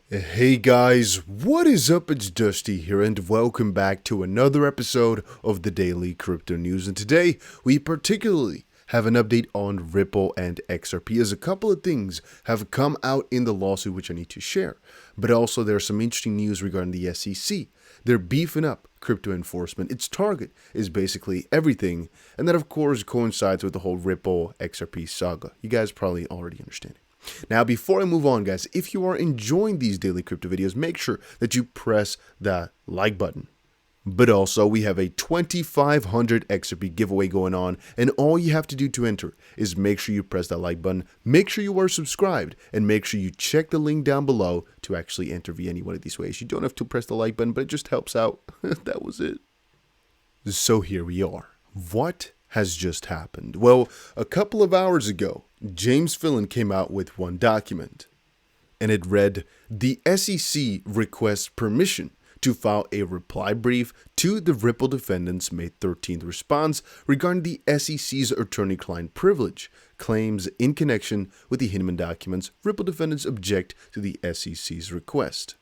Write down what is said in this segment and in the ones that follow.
Hey guys, what is up? It's Dusty here and welcome back to another episode of the Daily Crypto News. And today we particularly have an update on Ripple and XRP as a couple of things have come out in the lawsuit which I need to share. But also there's some interesting news regarding the SEC. They're beefing up crypto enforcement. Its target is basically everything. And that of course coincides with the whole Ripple XRP saga. You guys probably already understand it. Now, before I move on, guys, if you are enjoying these daily crypto videos, make sure that you press that like button. But also, we have a 2,500 XRP giveaway going on, and all you have to do to enter is make sure you press that like button, make sure you are subscribed, and make sure you check the link down below to actually enter via any one of these ways. You don't have to press the like button, but it just helps out. That was it. So here we are. What has just happened? Well, a couple of hours ago, James Fillon came out with one document, and it read, "The SEC requests permission to file a reply brief to the Ripple defendants' May 13th response regarding the SEC's attorney-client privilege claims in connection with the Hinman documents. Ripple defendants object to the SEC's request."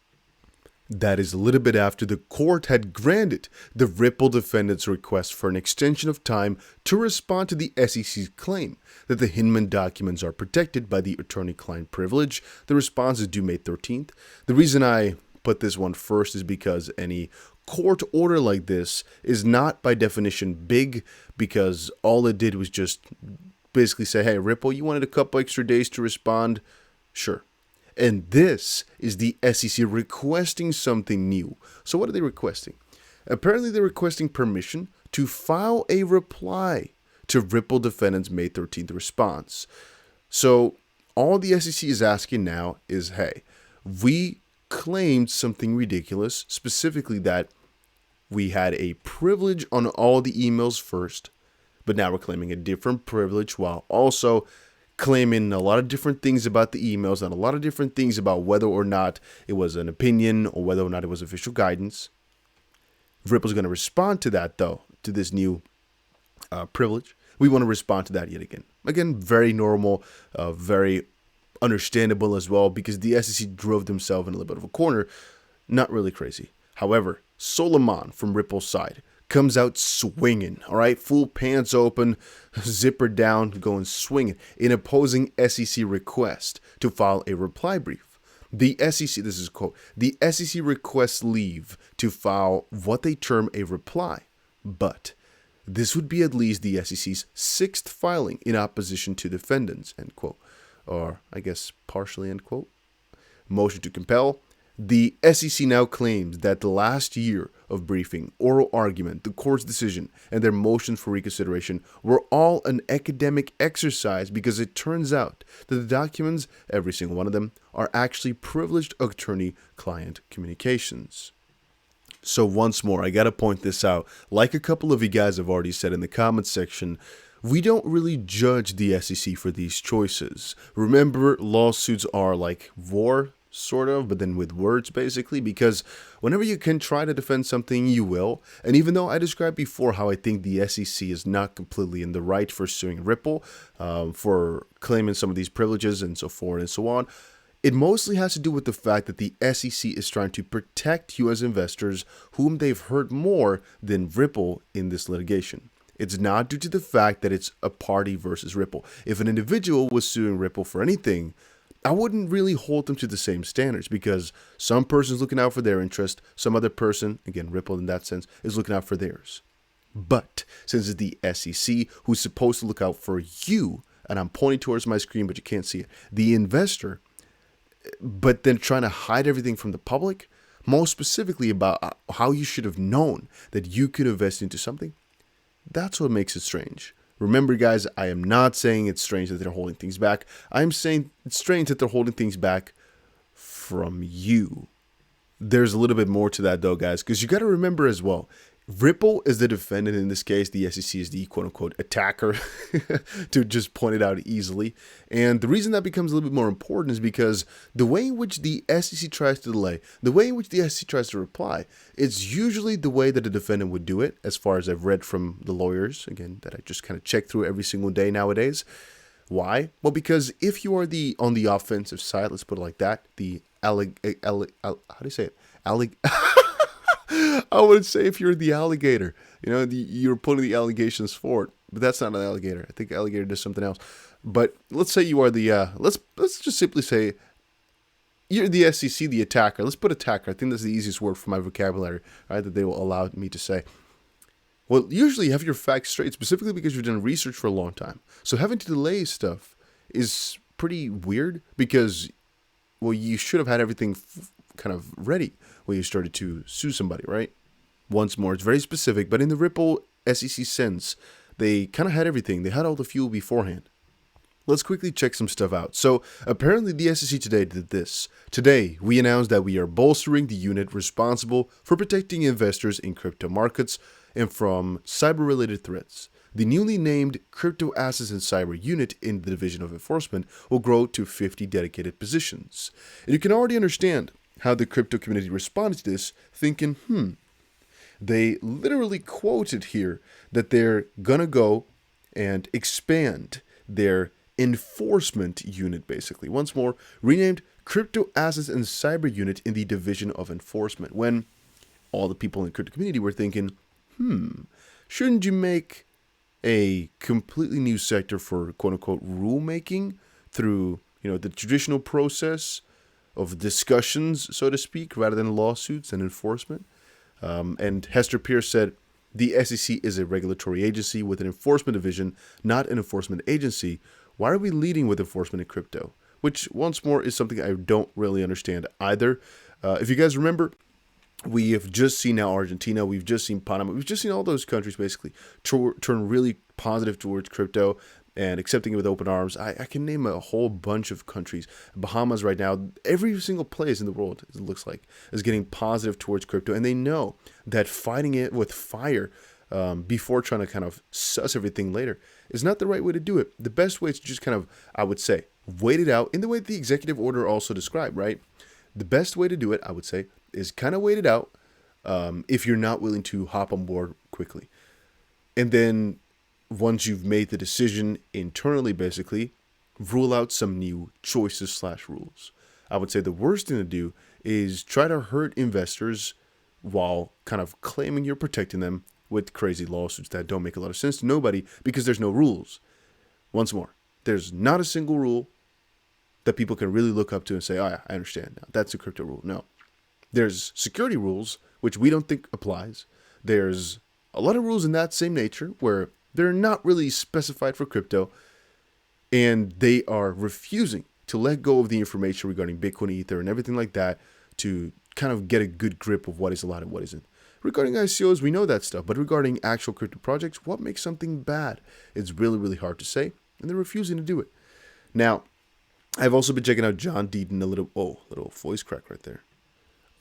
That is a little bit after the court had granted the Ripple defendants' request for an extension of time to respond to the SEC's claim that the Hinman documents are protected by the attorney-client privilege. The response is due May 13th. The reason I put this one first is because any court order like this is not by definition big, because all it did was just basically say, hey, Ripple, you wanted a couple extra days to respond? Sure. And this is the SEC requesting something new. So what are they requesting? Apparently they're requesting permission to file a reply to Ripple defendants' May 13th response. So all the SEC is asking now is, hey, we claimed something ridiculous, specifically that we had a privilege on all the emails first, but now we're claiming a different privilege while also claiming a lot of different things about the emails and a lot of different things about whether or not it was an opinion or whether or not it was official guidance. Ripple's going to respond to that, though, to this new privilege. We want to respond to that yet again. Again, very normal, very understandable as well, because the SEC drove themselves in a little bit of a corner. Not really crazy. However, Solomon from Ripple's side comes out swinging, all right, full pants open, zipper down, going swinging in opposing SEC request to file a reply brief. The SEC, this is a quote, the SEC requests leave to file what they term a reply, but this would be at least the SEC's sixth filing in opposition to defendants, end quote, or I guess partially, end quote. Motion to compel. The SEC now claims that the last year of briefing, oral argument, the court's decision, and their motions for reconsideration were all an academic exercise because it turns out that the documents, every single one of them, are actually privileged attorney-client communications. So once more, I gotta point this out. Like a couple of you guys have already said in the comments section, we don't really judge the SEC for these choices. Remember, lawsuits are like war, sort of, but then with words basically, because whenever you can try to defend something, you will. And even though I described before how I think the SEC is not completely in the right for suing Ripple, for claiming some of these privileges and so forth and so on, it mostly has to do with the fact that the SEC is trying to protect you as investors whom they've hurt more than Ripple in this litigation. It's not due to the fact that it's a party versus Ripple. If an individual was suing Ripple for anything, I wouldn't really hold them to the same standards, because some person's looking out for their interest, some other person, again, Ripple in that sense, is looking out for theirs. But since it's the SEC who's supposed to look out for you, and I'm pointing towards my screen, but you can't see it, the investor, but then trying to hide everything from the public, most specifically about how you should have known that you could invest into something, that's what makes it strange. Remember, guys, I am not saying it's strange that they're holding things back. I'm saying it's strange that they're holding things back from you. There's a little bit more to that, though, guys, because you got to remember as well, Ripple is the defendant in this case. The SEC is the quote-unquote attacker, to just point it out easily. And the reason that becomes a little bit more important is because the way in which the SEC tries to delay, the way in which the SEC tries to reply, it's usually the way that the defendant would do it, as far as I've read from the lawyers, again, that I just kind of check through every single day nowadays. Why? Well, because if you are on the offensive side, let's put it like that, the how do you say it? I would say if you're the alligator, you're putting the allegations forward, but that's not an alligator. I think alligator does something else. But let's say you are the let's just simply say you're the SEC, the attacker. Let's put attacker. I think that's the easiest word for my vocabulary, right? That they will allow me to say. Well, usually you have your facts straight, specifically because you've done research for a long time. So having to delay stuff is pretty weird because, well, you should have had everything kind of ready when you started to sue somebody, right? Once more, it's very specific, but in the Ripple SEC sense, they kind of had everything. They had all the fuel beforehand. Let's quickly check some stuff out. So apparently the SEC today did this. Today, we announced that we are bolstering the unit responsible for protecting investors in crypto markets and from cyber-related threats. The newly named Crypto Assets and Cyber Unit in the Division of Enforcement will grow to 50 dedicated positions. And you can already understand how the crypto community responded to this, thinking, they literally quoted here that they're gonna go and expand their enforcement unit, basically. Once more, renamed Crypto Assets and Cyber Unit in the Division of Enforcement, when all the people in the crypto community were thinking, shouldn't you make a completely new sector for quote-unquote rulemaking through, the traditional process of discussions, so to speak, rather than lawsuits and enforcement? And Hester Pierce said, the SEC is a regulatory agency with an enforcement division, not an enforcement agency. Why are we leading with enforcement in crypto? Which, once more, is something I don't really understand either. If you guys remember, we have just seen now Argentina, we've just seen Panama, we've just seen all those countries basically turn really positive towards crypto and accepting it with open arms. I can name a whole bunch of countries. Bahamas right now, every single place in the world, it looks like, is getting positive towards crypto. And they know that fighting it with fire before trying to kind of suss everything later is not the right way to do it. The best way is to just kind of, I would say, wait it out in the way the executive order also described, right? The best way to do it, I would say, is kind of wait it out if you're not willing to hop on board quickly. And then once you've made the decision internally, basically, rule out some new choices / rules. I would say the worst thing to do is try to hurt investors while kind of claiming you're protecting them with crazy lawsuits that don't make a lot of sense to nobody because there's no rules. Once more, there's not a single rule that people can really look up to and say, oh yeah, I understand now. That's a crypto rule. No. There's security rules, which we don't think applies. There's a lot of rules in that same nature where they're not really specified for crypto, and they are refusing to let go of the information regarding Bitcoin, Ether, and everything like that to kind of get a good grip of what is allowed and what isn't. Regarding ICOs, we know that stuff, but regarding actual crypto projects, what makes something bad? It's really, really hard to say, and they're refusing to do it. Now, I've also been checking out John Deaton, little voice crack right there.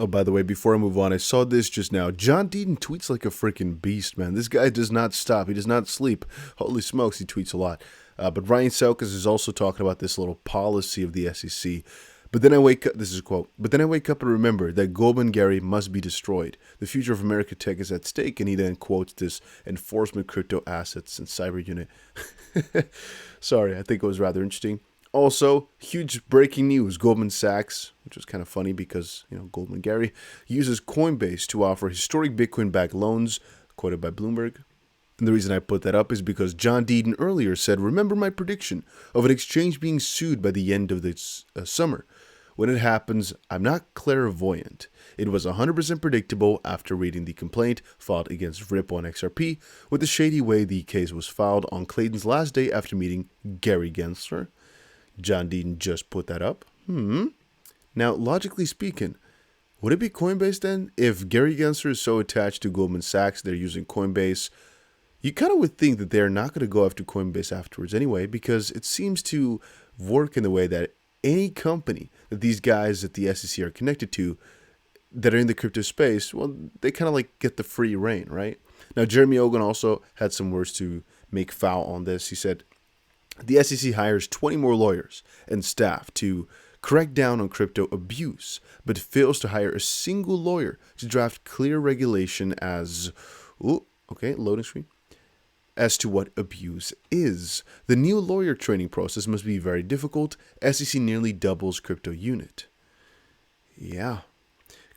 Oh, by the way, before I move on, I saw this just now. John Deaton tweets like a freaking beast, man. This guy does not stop. He does not sleep. Holy smokes, he tweets a lot. But Ryan Selkis is also talking about this little policy of the SEC. But then I wake up, this is a quote, but then I wake up and remember that Goldman Gary must be destroyed. The future of America tech is at stake, and he then quotes this enforcement crypto assets and cyber unit. Sorry, I think it was rather interesting. Also, huge breaking news, Goldman Sachs, which was kind of funny because, Goldman Gary, uses Coinbase to offer historic Bitcoin-backed loans, quoted by Bloomberg. And the reason I put that up is because John Deaton earlier said, remember my prediction of an exchange being sued by the end of this summer. When it happens, I'm not clairvoyant. It was 100% predictable after reading the complaint filed against Ripple and XRP with the shady way the case was filed on Clayton's last day after meeting Gary Gensler. John Deaton just put that up. Now, logically speaking, would it be Coinbase then? If Gary Gensler is so attached to Goldman Sachs, they're using Coinbase, you kind of would think that they're not going to go after Coinbase afterwards anyway, because it seems to work in the way that any company that these guys at the SEC are connected to that are in the crypto space, well, they kind of like get the free reign, right? Now, Jeremy Ogan also had some words to make foul on this. He said, the SEC hires 20 more lawyers and staff to crack down on crypto abuse, but fails to hire a single lawyer to draft clear regulation as to what abuse is. The new lawyer training process must be very difficult. SEC nearly doubles crypto unit. Yeah.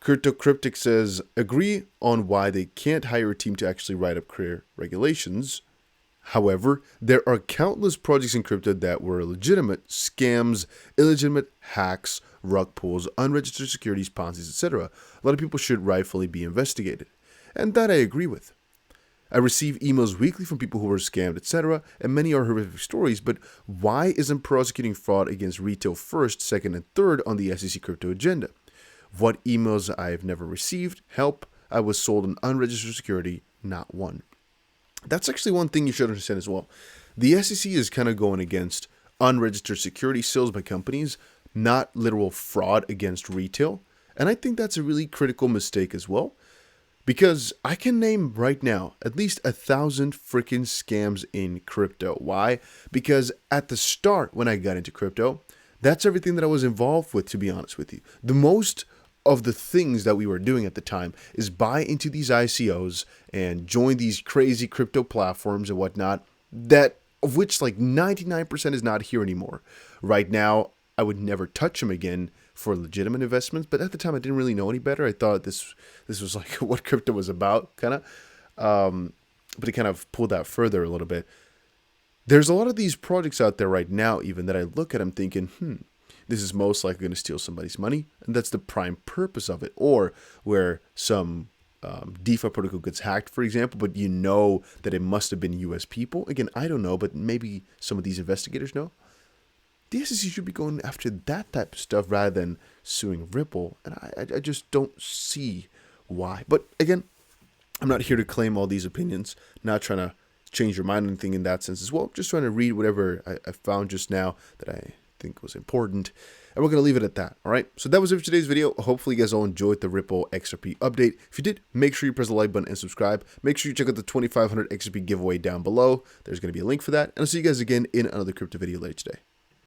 Cryptic says, agree on why they can't hire a team to actually write up clear regulations. However, there are countless projects in crypto that were legitimate scams, illegitimate hacks, rug pulls, unregistered securities, Ponzi's, etc. A lot of people should rightfully be investigated. And that I agree with. I receive emails weekly from people who were scammed, etc., and many are horrific stories, but why isn't prosecuting fraud against retail first, second, and third on the SEC crypto agenda? What emails I've never received? Help, I was sold an unregistered security, not one. That's actually one thing you should understand as well. The SEC is kind of going against unregistered security sales by companies, not literal fraud against retail. And I think that's a really critical mistake as well. Because I can name right now at least 1,000 freaking scams in crypto. Why? Because at the start when I got into crypto, that's everything that I was involved with, to be honest with you. The most of the things that we were doing at the time is buy into these ICOs and join these crazy crypto platforms and whatnot, that of which like 99% is not here anymore. Right now, I would never touch them again for legitimate investments, but at the time I didn't really know any better. I thought this was like what crypto was about, kind of. But it kind of pulled that further a little bit. There's a lot of these projects out there right now, even that I look at, I'm thinking, this is most likely going to steal somebody's money, and that's the prime purpose of it. Or where some DeFi protocol gets hacked, for example, but you know that it must have been US people. Again, I don't know, but maybe some of these investigators know. The SEC should be going after that type of stuff rather than suing Ripple, and I just don't see why. But again, I'm not here to claim all these opinions, not trying to change your mind or anything in that sense as well. Just trying to read whatever I found just now that I think was important, and we're going to leave it at that. All right, so that was it for today's video. Hopefully you guys all enjoyed the Ripple XRP update. If you did, make sure you press the like button and subscribe. Make sure you check out the 2,500 XRP giveaway down below. There's going to be a link for that, and I'll see you guys again in another crypto video later today.